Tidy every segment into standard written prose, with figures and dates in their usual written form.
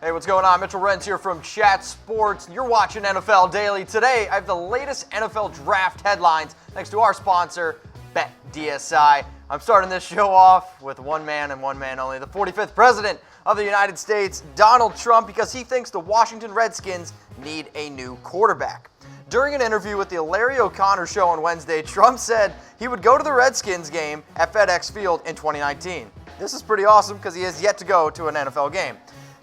Hey, what's going on? Mitchell Renz here from Chat Sports. You're watching NFL Daily. Today, I have the latest NFL draft headlines thanks to our sponsor, BetDSI. I'm starting this show off with one man and one man only, the 45th President of the United States, Donald Trump, because he thinks the Washington Redskins need a new quarterback. During an interview with the Larry O'Connor Show on Wednesday, Trump said he would go to the Redskins game at FedEx Field in 2019. This is pretty awesome because he has yet to go to an NFL game.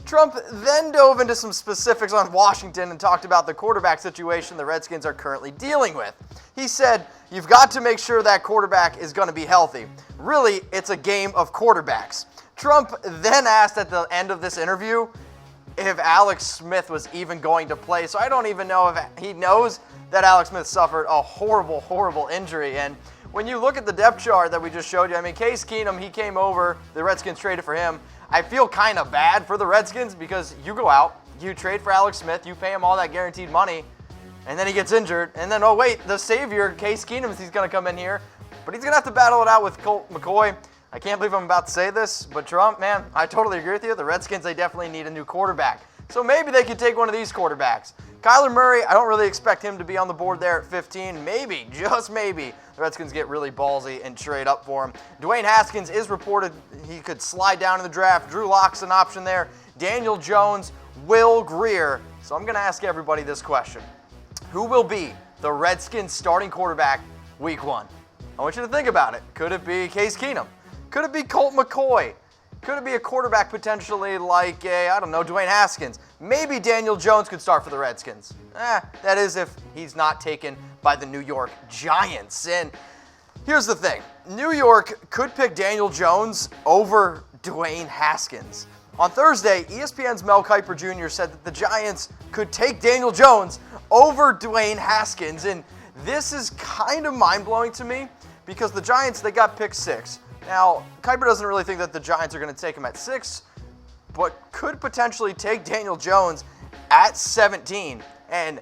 Trump then dove into some specifics on Washington and talked about the quarterback situation the Redskins are currently dealing with. He said, "You've got to make sure that quarterback is going to be healthy. Really, it's a game of quarterbacks." Trump then asked at the end of this interview if Alex Smith was even going to play. So I don't even know if he knows that Alex Smith suffered a horrible, horrible injury. And when you look at the depth chart that we just showed you, I mean, Case Keenum, he came over, the Redskins traded for him. I feel kind of bad for the Redskins because you go out, you trade for Alex Smith, you pay him all that guaranteed money, and then he gets injured. And then, oh wait, the savior, Case Keenum, he's going to come in here, but he's going to have to battle it out with Colt McCoy. I can't believe I'm about to say this, but Trump, man, I totally agree with you. The Redskins, they definitely need a new quarterback. So maybe they could take one of these quarterbacks. Kyler Murray, I don't really expect him to be on the board there at 15. Maybe, just maybe, the Redskins get really ballsy and trade up for him. Dwayne Haskins is reported he could slide down in the draft. Drew Lock's an option there. Daniel Jones, Will Grier. So I'm going to ask everybody this question. Who will be the Redskins starting quarterback week 1? I want you to think about it. Could it be Case Keenum? Could it be Colt McCoy? Could it be a quarterback potentially like Dwayne Haskins? Maybe Daniel Jones could start for the Redskins. That is if he's not taken by the New York Giants. And here's the thing. New York could pick Daniel Jones over Dwayne Haskins. On Thursday, ESPN's Mel Kiper Jr. said that the Giants could take Daniel Jones over Dwayne Haskins. And this is kind of mind-blowing to me because the Giants, they got pick 6. Now, Kiper doesn't really think that the Giants are going to take him at 6, but could potentially take Daniel Jones at 17. And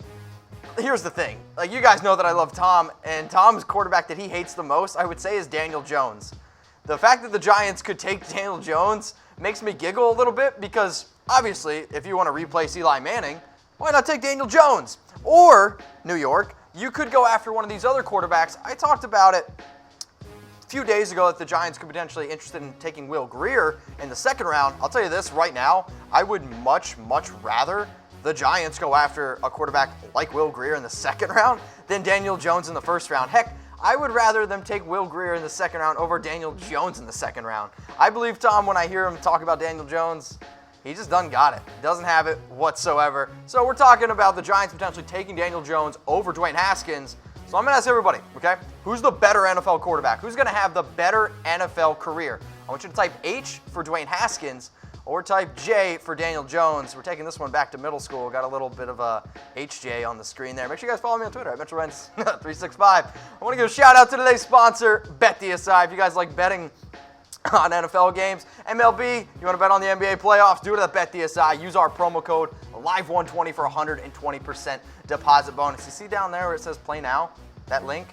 here's the thing. Like, you guys know that I love Tom, and Tom's quarterback that he hates the most, I would say, is Daniel Jones. The fact that the Giants could take Daniel Jones makes me giggle a little bit because, obviously, if you want to replace Eli Manning, why not take Daniel Jones? Or, New York, you could go after one of these other quarterbacks. I talked about it a few days ago that the Giants could potentially be interested in taking Will Grier in the second round. I'll tell you this right now, I would much, much rather the Giants go after a quarterback like Will Grier in the second round than Daniel Jones in the first round. Heck, I would rather them take Will Grier in the second round over Daniel Jones in the second round. I believe Tom when I hear him talk about Daniel Jones, he just doesn't got it. Doesn't have it whatsoever. So we're talking about the Giants potentially taking Daniel Jones over Dwayne Haskins. So I'm going to ask everybody, okay, who's the better NFL quarterback? Who's going to have the better NFL career? I want you to type H for Dwayne Haskins or type J for Daniel Jones. We're taking this one back to middle school. Got a little bit of a HJ on the screen there. Make sure you guys follow me on Twitter at Mitchell Renz 365. I want to give a shout out to today's sponsor, BetDSI. If you guys like betting on NFL games, MLB, you want to bet on the NBA playoffs, do it at BetDSI. Use our promo code LIVE120 for 120% deposit bonus. You see down there where it says play now, that link,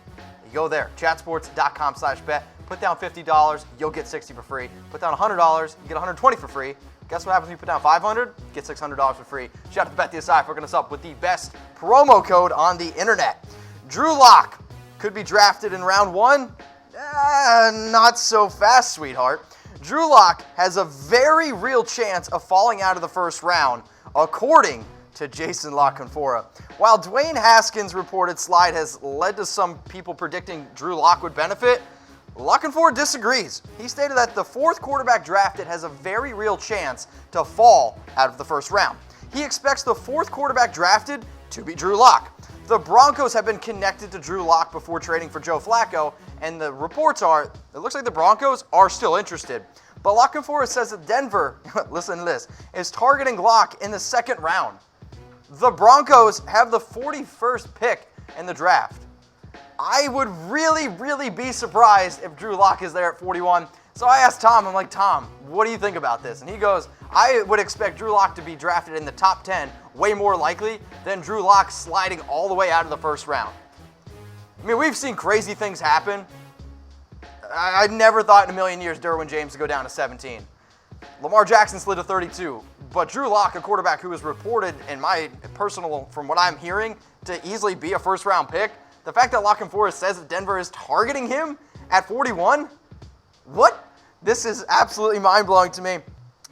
you go there, chatsports.com/bet. Put down $50, you'll get $60 for free. Put down $100, you get $120 for free. Guess what happens when you put down $500? Get $600 for free. Shout out to BetDSI for hooking us up with the best promo code on the internet. Drew Lock could be drafted in round 1. Not so fast, sweetheart. Drew Lock has a very real chance of falling out of the first round, according to Jason La Canfora. While Dwayne Haskins' reported slide has led to some people predicting Drew Lock would benefit, La Canfora disagrees. He stated that the 4th quarterback drafted has a very real chance to fall out of the first round. He expects the 4th quarterback drafted to be Drew Lock. The Broncos have been connected to Drew Lock before trading for Joe Flacco, and the reports are, it looks like the Broncos are still interested. But La Canfora says that Denver, listen to this, is targeting Lock in the 2nd round. The Broncos have the 41st pick in the draft. I would really, really be surprised if Drew Lock is there at 41. So I asked Tom, I'm like, Tom, what do you think about this? And he goes, I would expect Drew Lock to be drafted in the top 10, way more likely than Drew Lock sliding all the way out of the first round. I mean, we've seen crazy things happen. I never thought in a million years Derwin James would go down to 17. Lamar Jackson slid to 32. But Drew Lock, a quarterback who is reported, in my personal, from what I'm hearing, to easily be a first-round pick, the fact that Lock and Forest says that Denver is targeting him at 41, what? This is absolutely mind-blowing to me.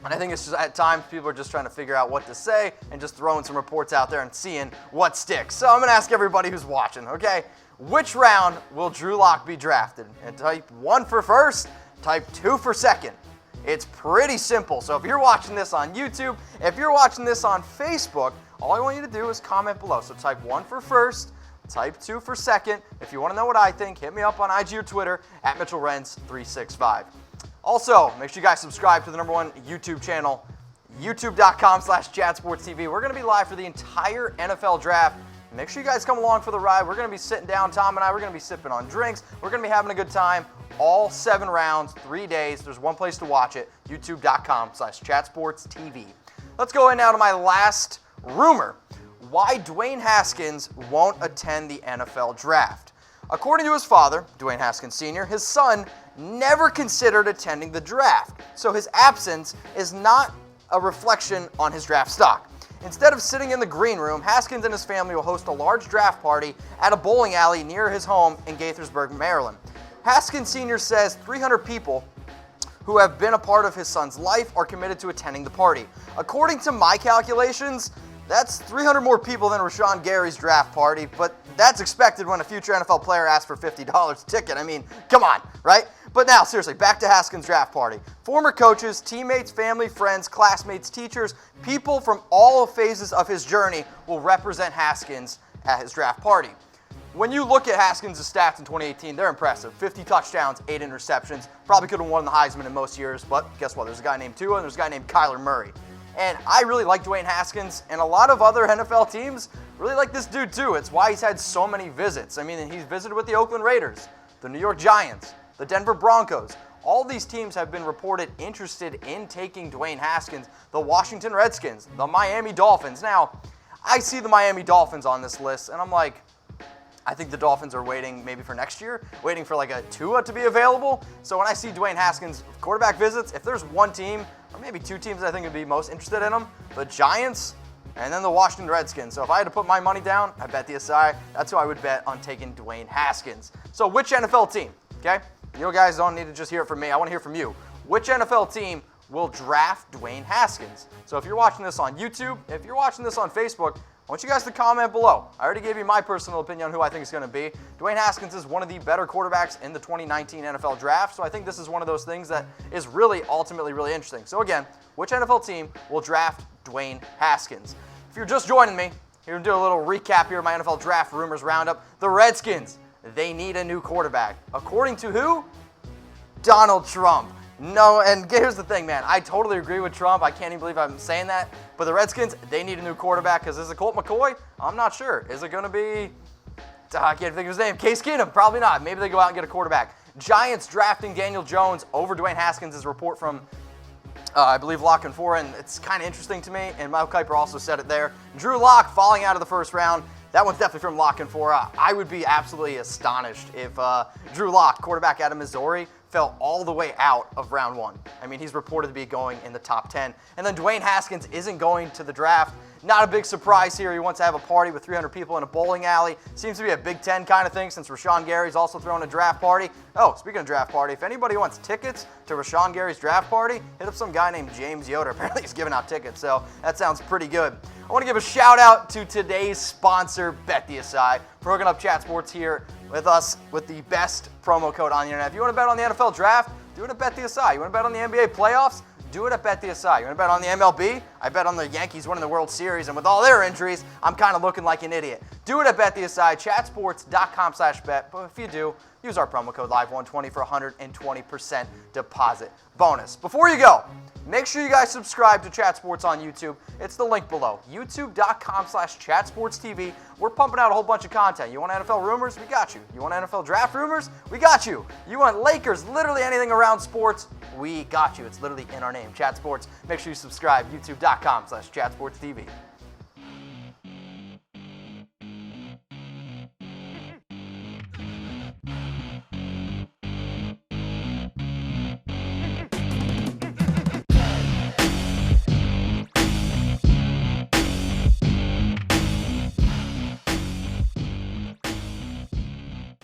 And I think it's just at times people are just trying to figure out what to say and just throwing some reports out there and seeing what sticks. So I'm going to ask everybody who's watching, okay? Which round will Drew Lock be drafted? And type 1 for first, type 2 for second. It's pretty simple. So if you're watching this on YouTube, if you're watching this on Facebook, all I want you to do is comment below. So type 1 for first, type 2 for second. If you want to know what I think, hit me up on IG or Twitter at Mitchell Renz 365. Also, make sure you guys subscribe to the #1 YouTube channel, youtube.com/chatsportstv. We're going to be live for the entire NFL draft. Make sure you guys come along for the ride. We're going to be sitting down, Tom and I, we're going to be sipping on drinks. We're going to be having a good time. All 7 rounds, 3 days. There's one place to watch it, youtube.com/chatsportstv. Let's go in now to my last rumor. Why Dwayne Haskins won't attend the NFL draft. According to his father, Dwayne Haskins Sr., his son never considered attending the draft, so his absence is not a reflection on his draft stock. Instead of sitting in the green room, Haskins and his family will host a large draft party at a bowling alley near his home in Gaithersburg, Maryland. Haskins Sr. says 300 people who have been a part of his son's life are committed to attending the party. According to my calculations, that's 300 more people than Rashawn Gary's draft party, but that's expected when a future NFL player asks for $50 a ticket. I mean, come on, right? But now, seriously, back to Haskins' draft party. Former coaches, teammates, family, friends, classmates, teachers, people from all phases of his journey will represent Haskins at his draft party. When you look at Haskins' stats in 2018, they're impressive. 50 touchdowns, 8 interceptions. Probably could have won the Heisman in most years, but guess what? There's a guy named Tua and there's a guy named Kyler Murray. And I really like Dwayne Haskins, and a lot of other NFL teams really like this dude too. It's why he's had so many visits. I mean, he's visited with the Oakland Raiders, the New York Giants, the Denver Broncos. All these teams have been reported interested in taking Dwayne Haskins. The Washington Redskins, the Miami Dolphins. Now, I see the Miami Dolphins on this list, and I'm like, I think the Dolphins are waiting maybe for next year, waiting for like a Tua to be available. So when I see Dwayne Haskins quarterback visits, if there's one team, or maybe 2 teams that I think would be most interested in him, the Giants and then the Washington Redskins. So if I had to put my money down, I bet the SI, that's who I would bet on taking Dwayne Haskins. So which NFL team, okay? You guys don't need to just hear it from me. I want to hear from you. Which NFL team will draft Dwayne Haskins? So if you're watching this on YouTube, if you're watching this on Facebook, I want you guys to comment below. I already gave you my personal opinion on who I think it's going to be. Dwayne Haskins is one of the better quarterbacks in the 2019 NFL draft, so I think this is one of those things that is really ultimately really interesting. So again, which NFL team will draft Dwayne Haskins? If you're just joining me, here to do a little recap here of my NFL draft rumors roundup. The Redskins, they need a new quarterback. According to who? Donald Trump. No, and here's the thing, man. I totally agree with Trump. I can't even believe I'm saying that. But the Redskins, they need a new quarterback because is it Colt McCoy? I'm not sure. Is it going to be, I can't think of his name, Case Keenum? Probably not. Maybe they go out and get a quarterback. Giants drafting Daniel Jones over Dwayne Haskins is a report from, I believe, Lock and Four, and it's kind of interesting to me. And Mike Kuiper also said it there. Drew Lock falling out of the first round. That one's definitely from Lock and Four. I would be absolutely astonished if Drew Lock, quarterback out of Missouri, fell all the way out of round 1. I mean, he's reported to be going in the top 10. And then Dwayne Haskins isn't going to the draft. Not a big surprise here. He wants to have a party with 300 people in a bowling alley. Seems to be a Big Ten kind of thing since Rashawn Gary's also throwing a draft party. Oh, speaking of draft party, if anybody wants tickets to Rashawn Gary's draft party, hit up some guy named James Yoder. Apparently he's giving out tickets, so that sounds pretty good. I want to give a shout out to today's sponsor, BetDSI, for hooking up Chat Sports here with us with the best promo code on the internet. If you want to bet on the NFL draft, do it at BetDSI. You want to bet on the NBA playoffs? Do it at BetDSI. You want to bet on the MLB? I bet on the Yankees winning the World Series, and with all their injuries, I'm kind of looking like an idiot. Do it at BetDSI, chatsports.com/bet. But if you do, use our promo code LIVE120 for 120% deposit bonus. Before you go, make sure you guys subscribe to Chat Sports on YouTube. It's the link below, youtube.com/chatsportstv. We're pumping out a whole bunch of content. You want NFL rumors? We got you. You want NFL draft rumors? We got you. You want Lakers, literally anything around sports? We got you. It's literally in our name, Chat Sports. Make sure you subscribe, youtube.com/chatsportstv.